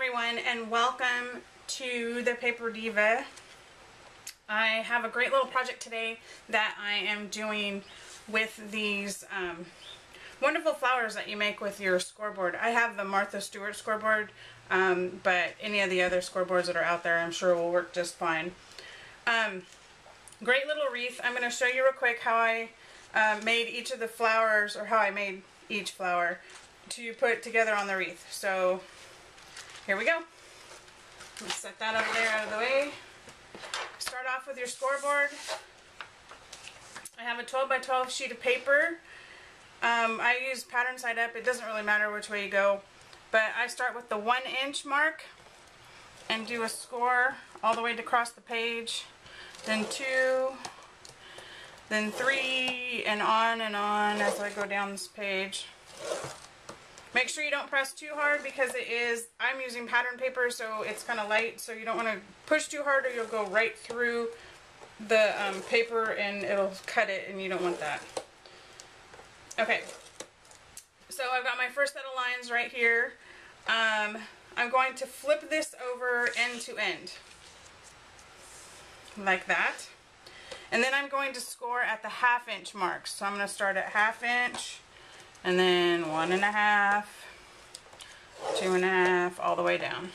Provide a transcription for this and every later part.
everyone, and welcome to the Paper Diva. I have a great little project today that I am doing with these wonderful flowers that you make with your scoreboard. I have the Martha Stewart scoreboard, but any of the other scoreboards that are out there I'm sure will work just fine. Great little wreath. I'm going to show you real quick how I made each of the flowers, or how I made each flower to put together on the wreath. So here we go. Let's set that over there out of the way. Start off with your scoreboard. I have a 12 by 12 sheet of paper. I use pattern side up. It doesn't really matter which way you go, but I start with the 1 inch mark and do a score all the way across the page, then 2, then 3, and on as I go down this page. Make sure you don't press too hard because I'm using pattern paper, so it's kind of light, so you don't want to push too hard or you'll go right through the paper and it'll cut it, and you don't want that. Okay, so I've got my first set of lines right here. I'm going to flip this over end to end, like that. And then I'm going to score at the 1/2 inch mark. So I'm going to start at 1/2 inch, and then 1.5, 2.5, all the way down.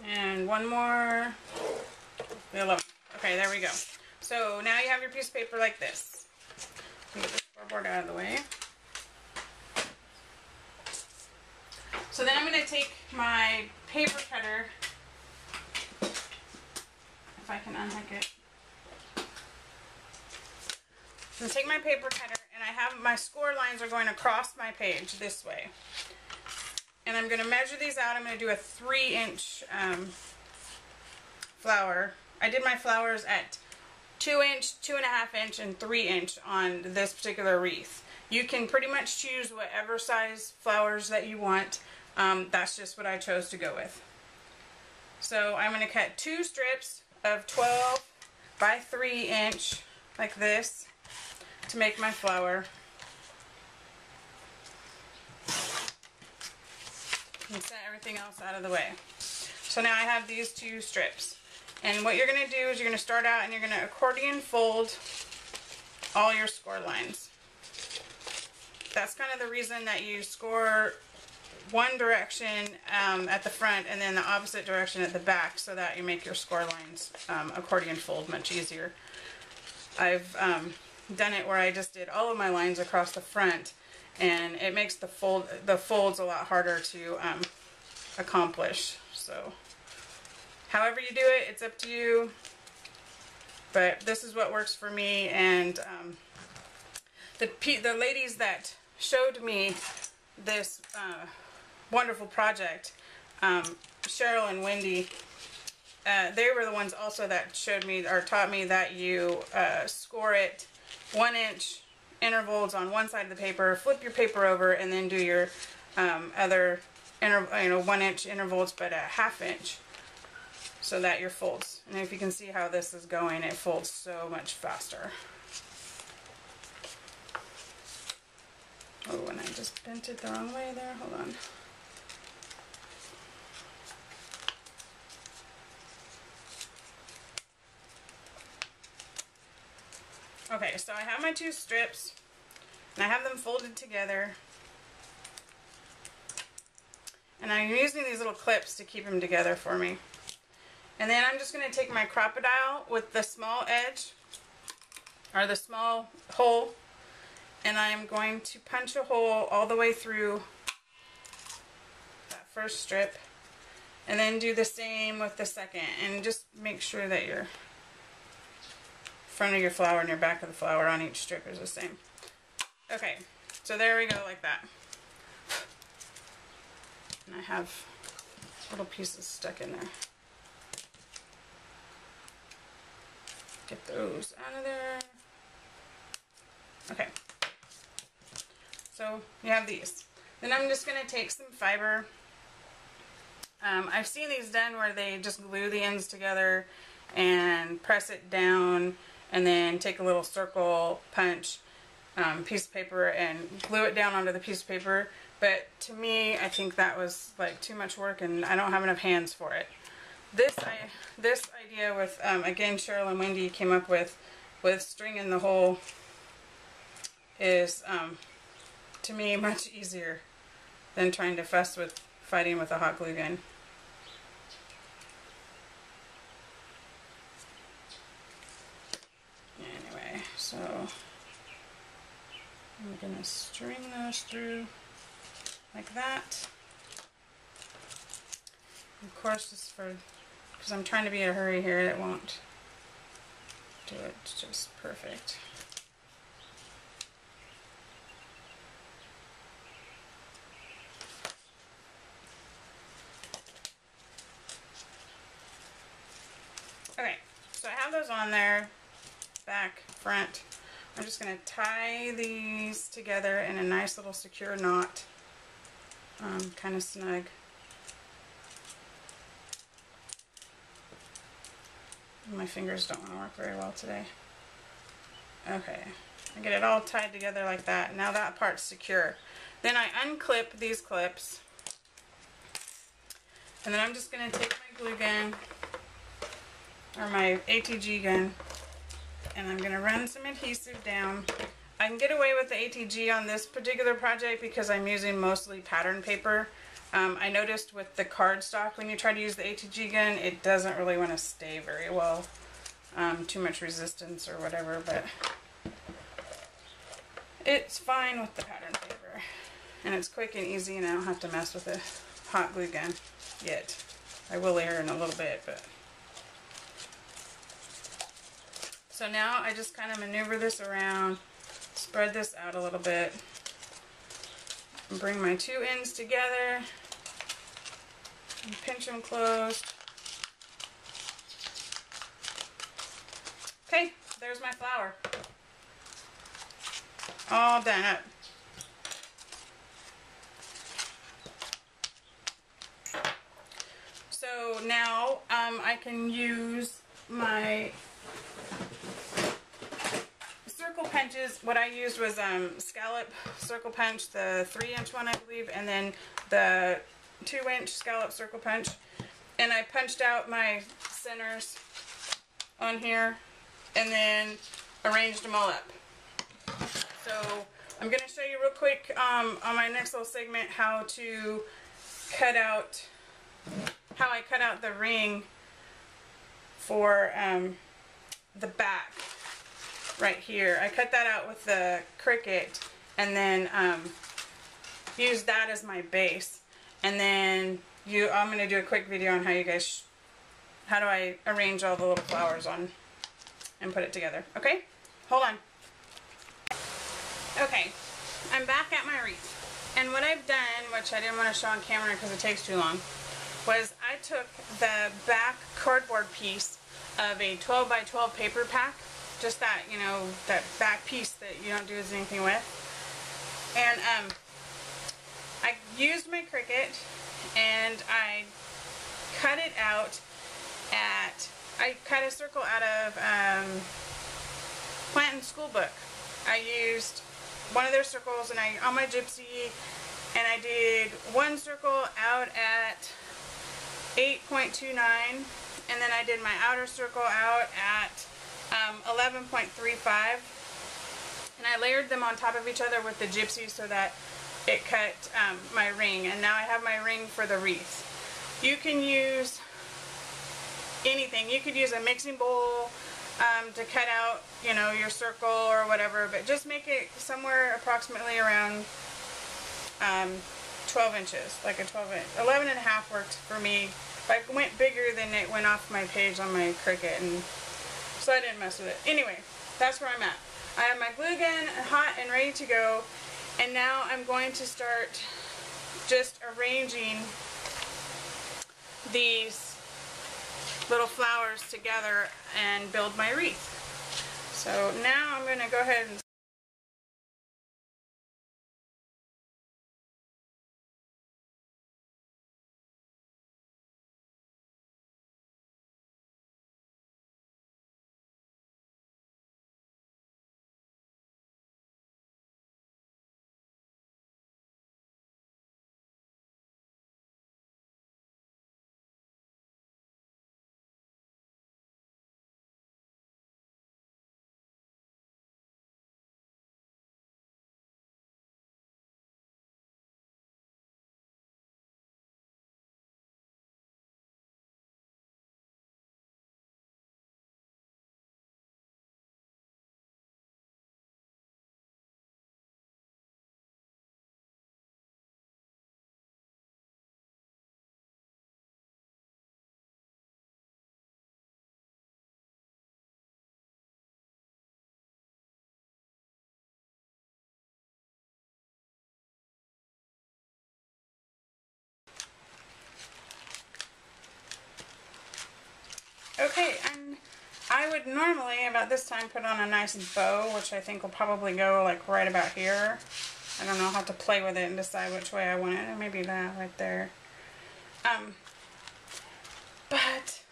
And one more, the 11. Okay, there we go. So now you have your piece of paper like this. Get the scoreboard out of the way. So then I'm going to take my paper cutter, if I can unhook it. I'm going to take my paper cutter, and I have my score lines are going across my page this way. And I'm going to measure these out. I'm going to do a 3 inch flower. I did my flowers at 2 inch, 2.5 inch, and 3 inch on this particular wreath. You can pretty much choose whatever size flowers that you want. That's just what I chose to go with. So I'm going to cut 2 strips of 12 by 3 inch like this to make my flower. And set everything else out of the way. So now I have these 2 strips. And what you're going to do is you're going to start out and you're going to accordion fold all your score lines. That's kind of the reason that you score one direction at the front and then the opposite direction at the back, so that you make your score lines accordion fold much easier. I've done it where I just did all of my lines across the front, and it makes the folds a lot harder to accomplish. So however you do it, it's up to you, but this is what works for me. And the ladies that showed me this wonderful project, Cheryl and Wendy, they were the ones also that showed me, or taught me, that you score it 1 inch intervals on one side of the paper, flip your paper over, and then do your other 1 inch intervals, but at 1/2 inch, so that your folds. And if you can see how this is going, it folds so much faster. Oh, and I just bent it the wrong way there. Hold on. Okay, so I have my 2 strips, and I have them folded together. And I'm using these little clips to keep them together for me. And then I'm just going to take my crocodile with the small edge, or the small hole, and I'm going to punch a hole all the way through that first strip, and then do the same with the second. And just make sure that your front of your flower and your back of the flower on each strip is the same. Okay, so there we go, like that. And I have little pieces stuck in there. Get those out of there. Okay. So you have these. Then I'm just going to take some fiber I've seen these done where they just glue the ends together and press it down and then take a little circle punch piece of paper and glue it down onto the piece of paper. But to me, I think that was like too much work and I don't have enough hands for it. This idea with, again, Cheryl and Wendy came up with stringing the hole is, to me, much easier than trying to fuss with fighting with a hot glue gun. Anyway, so I'm going to string those through like that. Of course, just because I'm trying to be in a hurry here, it won't do it just perfect. Okay, so I have those on there, back, front. I'm just going to tie these together in a nice little secure knot, kind of snug. My fingers don't want to work very well today. Okay, I get it all tied together like that. Now that part's secure. Then I unclip these clips, and then I'm just going to take my glue gun, or my ATG gun, and I'm going to run some adhesive down. I can get away with the ATG on this particular project because I'm using mostly pattern paper. I noticed with the cardstock, when you try to use the ATG gun, it doesn't really want to stay very well. Too much resistance or whatever, but it's fine with the pattern paper. And it's quick and easy, and I don't have to mess with a hot glue gun yet. I will here in a little bit, but... So now I just kind of maneuver this around, spread this out a little bit, and bring my two ends together, and pinch them closed. Okay, there's my flower. All done up. So now I can use my circle punches. What I used was scallop circle punch, the 3-inch one I believe, and then the 2-inch scallop circle punch. And I punched out my centers on here and then arranged them all up. So I'm going to show you real quick on my next little segment how to cut out, how I cut out the ring for the back right here. I cut that out with the Cricut and then use that as my base. And then I'm going to do a quick video on how you guys, how do I arrange all the little flowers on and put it together. Okay? Hold on. Okay, I'm back at my wreath. And what I've done, which I didn't want to show on camera because it takes too long, was I took the back cardboard piece of a 12 by 12 paper pack, just that, you know, that back piece that you don't do anything with. And I used my Cricut and I cut it out at, I cut a circle out of Plantin School Book. I used one of their circles and on my gypsy, and I did one circle out at 8.29, and then I did my outer circle out at 11.35, and I layered them on top of each other with the gypsy so that it cut my ring. And now I have my ring for the wreath. You can use anything. You could use a mixing bowl to cut out, you know, your circle or whatever, but just make it somewhere approximately around 12 inches, like a 12 inch. 11 and a half worked for me. If I went bigger, then it went off my page on my Cricut, and so I didn't mess with it. Anyway, that's where I'm at. I have my glue gun hot and ready to go, and now I'm going to start just arranging these little flowers together and build my wreath. So now I'm going to go ahead and Hey, and I would normally about this time put on a nice bow, which I think will probably go like right about here. I don't know, I'll have to play with it and decide which way I want it. Maybe that right there. But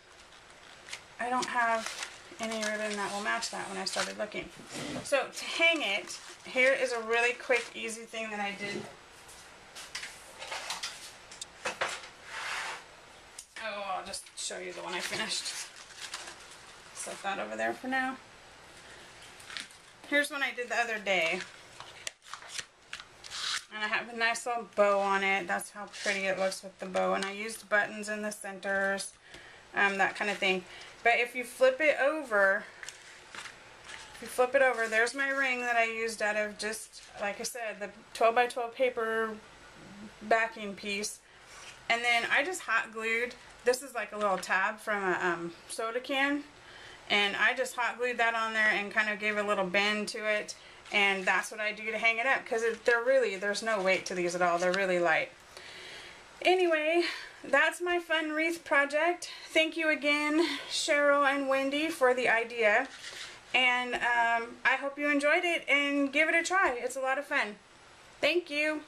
I don't have any ribbon that will match that when I started looking. So to hang it, here is a really quick, easy thing that I did. Oh, I'll just show you the one I finished. Set that over there for now. Here's one I did the other day. And I have a nice little bow on it. That's how pretty it looks with the bow. And I used buttons in the centers, that kind of thing. But if you flip it over, there's my ring that I used out of just, like I said, the 12 by 12 paper backing piece. And then I just hot glued, this is like a little tab from a soda can. And I just hot glued that on there and kind of gave a little bend to it. And that's what I do to hang it up, because there's no weight to these at all. They're really light. Anyway, that's my fun wreath project. Thank you again, Cheryl and Wendy, for the idea. And I hope you enjoyed it and give it a try. It's a lot of fun. Thank you.